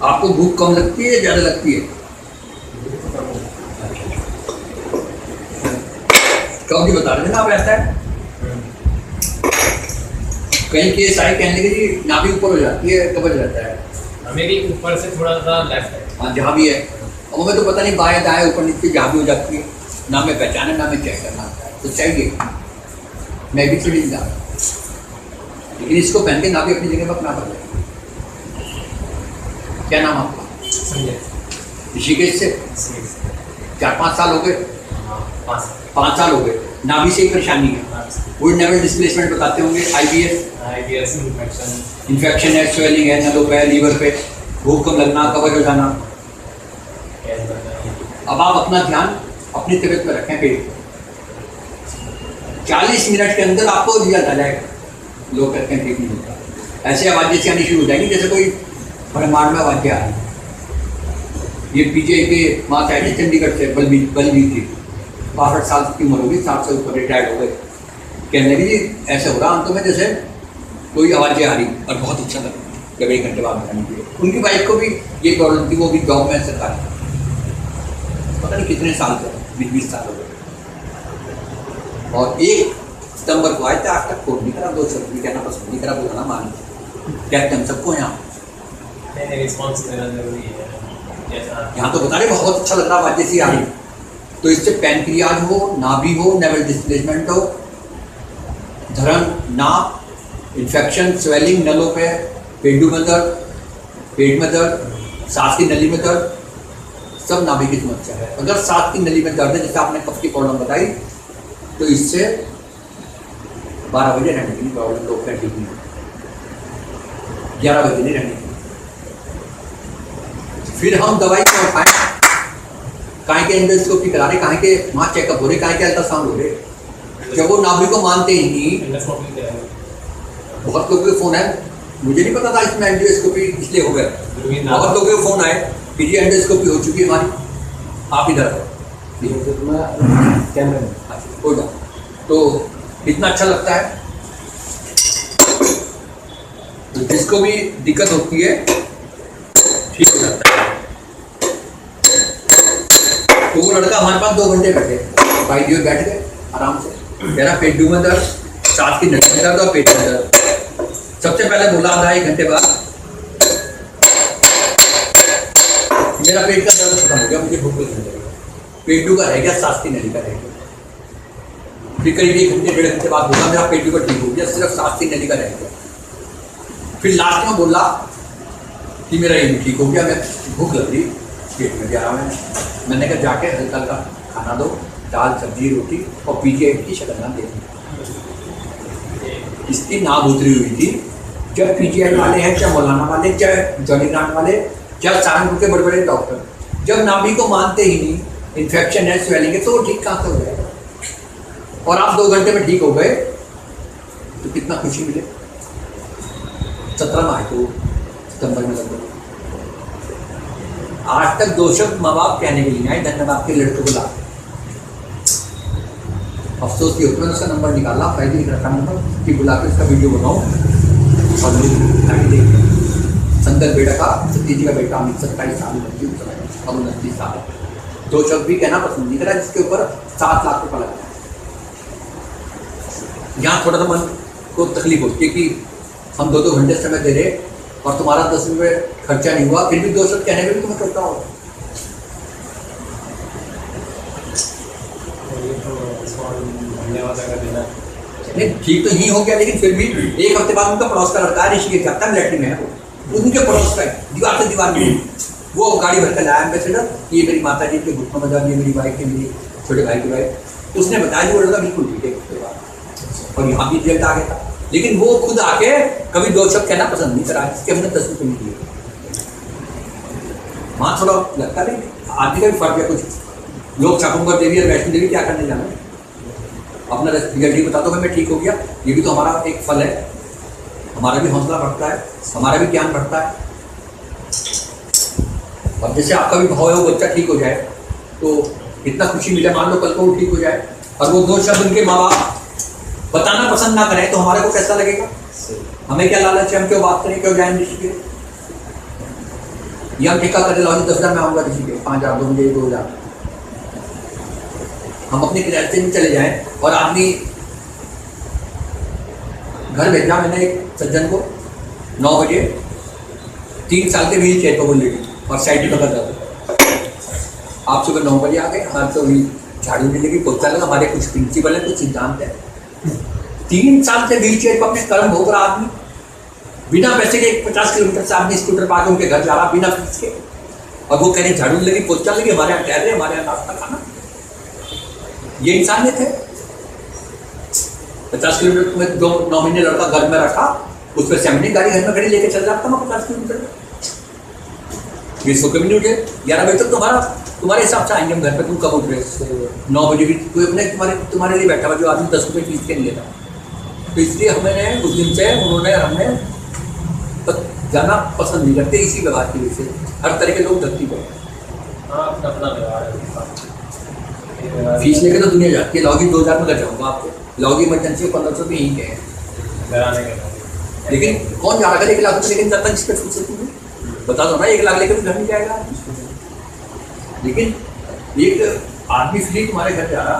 आपको भूख कम लगती है या ज़्यादा लगती है? कब भी बता रहे थे ना आप, ऐसा है कहीं केस आए कहने लगे जी नाभि ऊपर हो जाती है, कब्ज रहता है। हमें भी ऊपर से थोड़ा सा लेफ्ट है। हाँ जहाँ भी है, अब हमें तो पता नहीं बाएं दाएं ऊपर नीचे जहाँ भी हो जाती है, ना मैं पहचाना ना मैं चेक करना तो चाहिए, मैं भी थोड़ी जा, लेकिन इसको पहन के नाभि अपनी जगह पर अपना कर लें। क्या नाम आपका? संजय। ऋषिकेश से 4-5 साल हो गए? 5 साल हो गए। नाभि से ही परेशानी है, वो नेवल डिस्प्लेसमेंट बताते होंगे, आईबीएस इन्फेक्शन है, स्वेलिंग है नलों पे, लीवर पे, भूख कम लगना, कब्ज हो जाना। अब आप अपना ध्यान अपनी तबीयत पर रखें। पेट 40 मिनट के अंदर आपको रिजल्ट आ जाएगा। लोग कहते हैं ठीक नहीं होता, ऐसे आवाज़ें से आनी शुरू हो जाएंगी जैसे कोई भरमार में आवाज़ें आ रही। ये पीजे के माँ चाहिए चंडीगढ़ से बलबीर थी, 62 साल की उम्र होगी, 60 से ऊपर रिटायर्ड हो गए। कहने लगी जी ऐसे हो रहा अंतों में जैसे कोई आवाज़ें आ रही और बहुत अच्छा लगा जब 1 घंटे बाद बताने के लिए। उनकी वाइफ को भी ये प्रॉब्लम थी, वो भी जॉब में सरकारी, पता नहीं कितने साल से, 20 साल हो गए। और 1 सितंबर को आए थे, आज तक फोन नहीं करा, 2 शब्द भी कहना पसंद नहीं करा, बोला ना मान कहते हम सबको यहाँ रिस्पॉन्स देना जरूरी है। यहाँ तो बता रहे बहुत अच्छा लग रहा बात जैसी आ रही। तो इससे पैनक्रियाज हो, नाभि हो, नेवल डिस्प्लेसमेंट हो, धरण, नाप, इन्फेक्शन, स्वेलिंग नलों पे, पेटू में दर्द, पेट में दर्द, सांस की नली में दर्द, सब नाभि की समस्या है। अगर सांस की नली में दर्द है, जैसे आपने कफ की प्रॉब्लम बताई, तो इससे 12 बजे रहने की प्रॉब्लम लोग ठीक नहीं, 11 बजे नहीं रहने की। फिर हम दवाई क्यों खाएं? काहे के एंडोस्कोपी करा रहे, काहे के वहाँ चेकअप हो रहे, काहे के अल्ट्रासाउंड हो रहे, जब वो नाभि को मानते ही नहीं। बहुत लोगों के फोन है, मुझे नहीं पता था इसमें एंडोस्कोपी इसलिए हो गया। बहुत लोगों के फोन आए कि ये एंडोस्कोपी हो चुकी है हमारी, आप इधर कैमरे में हो जाए, तो इतना अच्छा लगता है। तो जिसको भी दिक्कत होती है ठीक हो जाता है। तो वो लड़का हमारे पास 2 घंटे बैठे, भाई जी बैठ गए आराम से, मेरा पेट में दर्द, सांस की नली में दर्द और पेट में दर्द। सबसे पहले बोला आधा 1 घंटे बाद मेरा पेट का दर्द खत्म हो गया, मुझे भूख नहीं लगी, पेटू का रह गया, सांस की नली का रह गया। फिर करीब 1 घंटे 1.5 घंटे बाद बोला मेरा पेटू का ठीक हो गया, सिर्फ सांस की नली का रह गया। फिर लास्ट में बोला कि मेरा ये ठीक हो गया, मैं भूख लग रही, पेट में भी आराम है। मैंने कहा जाके हल्का हल्का खाना दो, दाल सब्जी रोटी और पीजीआई की शक्ल दे दी। इसकी नाभ उतरी हुई थी। जब पीजीआई वाले हैं, चाहे मौलाना वाले, चाहे जॉनी ग्रांट वाले, चाहे सहारनपुर के बड़े बड़े डॉक्टर, जब नाभि को मानते ही नहीं, इन्फेक्शन है, स्वेलिंग है, तो वो ठीक कहाँ से हो जाएगा? और आप 2 घंटे में ठीक हो गए तो कितना खुशी मिले। 17 में आए तो सितंबर में लगभग। आज तक 2 शब्द माँ बाप कहने के लिए आए, धन्यवाद के लड़कों को ला। अफसोस ये होता है, उसका नंबर निकाला, पहले लिख रखा नंबर कि बुला के उसका वीडियो बनाओ और लोग देखते। संदर बेटा का, सतीश जी का बेटा अमित, 27 साल की उम्र, अब 29 साल। 2 शब्द भी कहना पसंद नहीं करा, जिसके ऊपर 7 लाख रुपये लगा। यहाँ थोड़ा सा मन को तकलीफ होती है कि हम 2-2 घंटे समय दे रहे और तुम्हारा 10 रुपये खर्चा नहीं हुआ, फिर भी 2 शब्द कहने में भी तुम्हें करता हो। नहीं ठीक तो ही हो गया, लेकिन फिर भी 1 हफ्ते बाद उनका पड़ोस का लड़का है, ऋषिकेश जाता है, मिलिट्री में है वो, उनके पड़ोस का है, दीवार से दीवार में वो गाड़ी भर कर लाया एम्बेसडर, ये मेरी माता जी के घुटनों में दर्द, ये मेरी वाइफ के, मेरी छोटे भाई की वाइफ। उसने बताया कि वो लड़का बिल्कुल ठीक है 1 हफ्ते बाद, और यहाँ भी रिजल्ट आ गया था। लेकिन वो खुद आके कभी 2 शब्द कहना पसंद नहीं करा, इसके हमने 10 रुपये नहीं दिए। वहाँ थोड़ा लगता नहीं, आदमी का भी फर्क है कुछ। लोग शाकुंभर देवी और वैष्णो देवी क्या करने जाना, अपना रिजल्ट बता दो मैं ठीक हो गया, ये भी तो हमारा एक फल है, हमारा भी हौसला बढ़ता है, हमारा भी ज्ञान बढ़ता है। अब जैसे आपका भी भाव है वो बच्चा ठीक हो जाए तो इतना खुशी मिले, मान लो कल को वो ठीक हो जाए और वो 2 शब्द उनके माँ बाप बताना पसंद ना करें तो हमारे को कैसा लगेगा? हमें क्या लालच है, हम क्यों बात करें, क्यों जाएं ऋषि के? ये हम ठेका कर लाओ 10,000 में आऊँगा किसी के 5,000 दो मुझे 2,000, हम अपने किराए से भी चले जाएं। और आदमी घर भेजा मैंने एक सज्जन को 9 बजे, 3 साल के व्हील चेयर पर बोल लेगी और साइड में पकड़ जाता। आप सुबह 9 बजे आ गए, हमारे तो व्हील झाड़ू नहीं लगी, पोछा लगा, हमारे कुछ प्रिंसिपल है, कुछ सिद्धांत है। 3 साल से व्हील चेयर पर अपने कर्म भोग रहा आदमी, बिना पैसे के 50 किलोमीटर से आदमी स्कूटर पा के उनके घर जा रहा बिना फीस के, और वो कह रहे झाड़ू लगी, पोछा लगी, हमारे यहाँ ठहर रहे, हमारे यहाँ नाश्ता खाना। ये इंसानियत है। 50 किलोमीटर में 9 महीने लड़का घर में रखा, उस पर सेमनी गाड़ी घर में खड़ी लेके चल जाता मैं 50 किलोमीटर 20 को कभी नहीं उठे। 11 बजे तक तुम्हारे हिसाब से आएंगे हम घर पे, तुम कब उठ रहे? 9 बजे भी कोई अपने तुम्हारे लिए बैठा हुआ जो आदमी 10 रुपये फीस के नहीं लेता। तो इसलिए हमें उस दिन से उन्होंने हमें जाना पसंद नहीं करते, इसी व्यवहार की वजह से हर तरह के लोग धरती पर। हाँ, अपना व्यवहार है। फीस लेके तो दुनिया जाती है। लॉगी 2,000 में कर जाऊँगा आपको, लॉगी इमरजेंसी 1500 में यहीं के हैं, डराने के। लेकिन कौन जा रहा है 1 लाख रुपये लेकिन जाता है जिस पर फीस होती है? बता दो ना, 1 लाख लेकर भी घर नहीं जाएगा। लेकिन एक आदमी फ्री तुम्हारे घर जा रहा,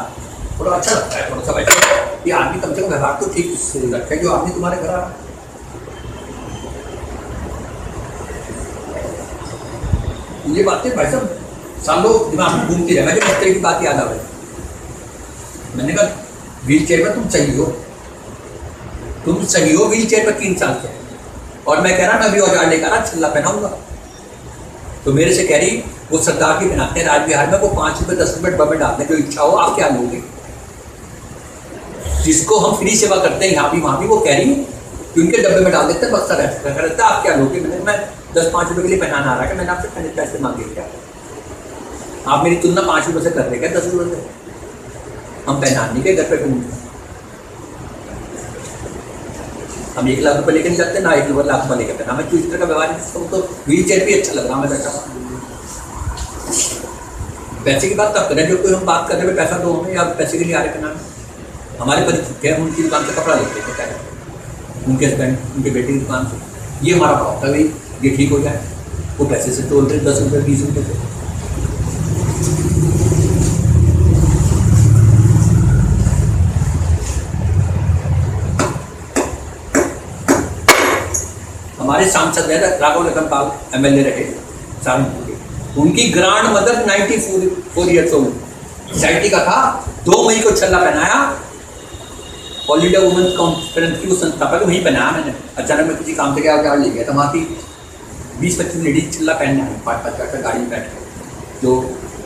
थोड़ा अच्छा लगता है, थोड़ा सा बैठे ये आदमी कम से कम व्यवहार तो ठीक से रखता है जो आदमी तुम्हारे घर आ रहा है। ये बातें भाई साहब सालों दिमाग में घूमती रहे। मुझे बच्चे की बात याद आ गई, मैंने कहा व्हील चेयर पर तुम सही हो व्हील चेयर पर 3 साल से, और मैं कह रहा मैं भी औजार लेकर आ छल्ला पहनाऊंगा। तो मेरे से कह रही वो सरदार की पहनाते हैं राज विहार में, वो 5 रुपये 10 रुपये डब्बे में डालते हैं, जो इच्छा हो आप क्या लोगे। जिसको हम फ्री सेवा करते हैं यहाँ भी वहाँ भी, वो कह रही कि उनके डब्बे में डाल देते हैं, बस्ता रहता है, आप क्या लोगे। मैं 10-5 रुपये के लिए पहनाना आ रहा है, मैंने आपसे पैसे मांगे क्या? आप मेरी तुलना 5 रुपये से कर रहे क्या 10 रुपये से? हम पहनाने के घर पे घूमते, हम 1 लाख रुपये लेकर नहीं जाते ना 1 लाख रुपये लेकर पहना। मैं इस तरह का व्यवहार तो व्हील चेयर भी अच्छा लग रहा मैं बैठा। पैसे की बात तब करें जब कोई हम बात करने में पैसा दो हमें, या पैसे के लिए आ रहे करना हमारे परिचित है, उनकी दुकान से कपड़ा लेते हैं क्या, उनके हस्बैंड उनके बेटे की दुकान से। ये हमारा भाव था भाई ये ठीक हो जाए, वो पैसे से तोल रहे 10 रुपये 20 रुपये से। हमारे सांसद है राघव लखनपाल MLA रहे सहारनपुर के, उनकी grand mother 94 years old, society का था। 2 मई को छल्ला पहनाया, ऑल इंडिया वुमेन्स कॉन्फ्रेंस की वो संस्थापक वहीं पहनाया मैंने। अचानक मैं किसी काम से गया ले गया था, वहाँ की 20-25 लेडीज छल्ला पहनने आए 5-5 गाड़ी में बैठ कर, जो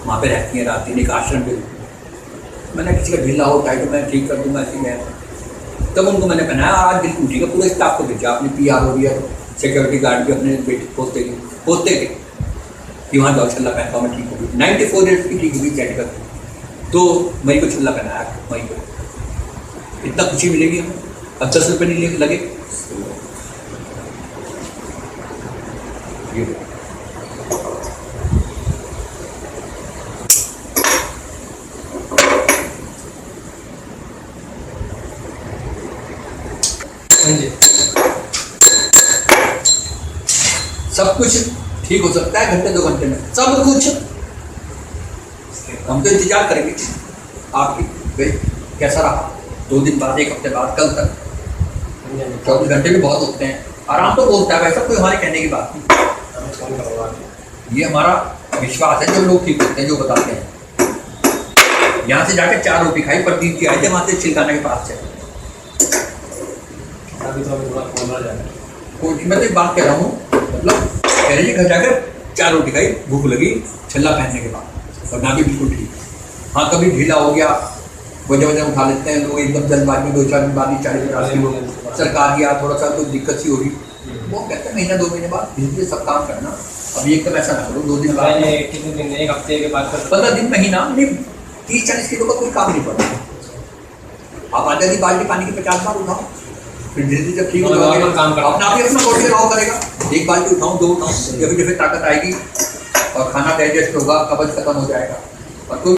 वहाँ पे रहती हैं रात दिन एक आश्रम पे। मैंने किसी का ढीला हो टाइट मैं ठीक कर दूँगा ऐसी मैं, तब उनको मैंने पहनाया। आज दिल टूटेगा, पूरे स्टाफ को भेजा, अपने PR हो रही है सिक्योरिटी गार्ड भी अपने बेटे पोतते के कि वहाँ जाओ छल्ला पहनता हूँ मैं ठीक होगी। 94 ईयर्स की ठीक होगी चैट कर। 2 मई को छल्ला पहनाया, मई को इतना खुशी मिलेगी हमें। अब 10 रुपये नहीं लगे। सब कुछ ठीक हो सकता है घंटे 2 घंटे में, सब कुछ। हम तो इंतजार करेंगे आपकी भाई कैसा रहा 2 दिन बाद, 1 हफ्ते बाद, कल तक। 24 घंटे भी बहुत होते हैं, आराम तो बोलता है वैसा कोई हमारे कहने की बात नहीं। ये हमारा विश्वास है, जो लोग ठीक होते हैं जो बताते हैं। यहाँ से जाकर 4 रोटी खाई, प्रदीप की आए थे वहाँ से चिलकाना के पास से। अभी तो थोड़ा खोलना जाए, मैं तो एक बात कह रहा हूँ, मतलब कह रही घर जाकर 4 रोटी खाई, भूख लगी छल्ला पहनने के बाद, और ना भी बिल्कुल ठीक। हाँ कभी ढीला हो गया, वजह उठा लेते हैं लोग एकदम जल्दबाजी में, 2-4 दिन बाद 40-50 किलो सरकार की थोड़ा सा कोई दिक्कत सी होगी, वो कहते हैं महीना 2 महीने बाद धीरे धीरे सब काम करना। अब एकदम ऐसा ना करो 2 दिन बाद, कितने दिन 1 हफ्ते के बाद 15 दिन महीना नहीं, 30-40 किलो का कोई काम नहीं पड़ता। आप आधा दी बाल्टी पानी की 50 बार उठाओ, फिर धीरे धीरे जब ठीक हो जाएगा अपना आप ही अपना बॉडी रहा करेगा। 1 बाल्टी उठाऊँ 2 उठाऊँ, जब ताकत आएगी और खाना डाइजेस्ट होगा, कब्ज खत्म हो जाएगा। और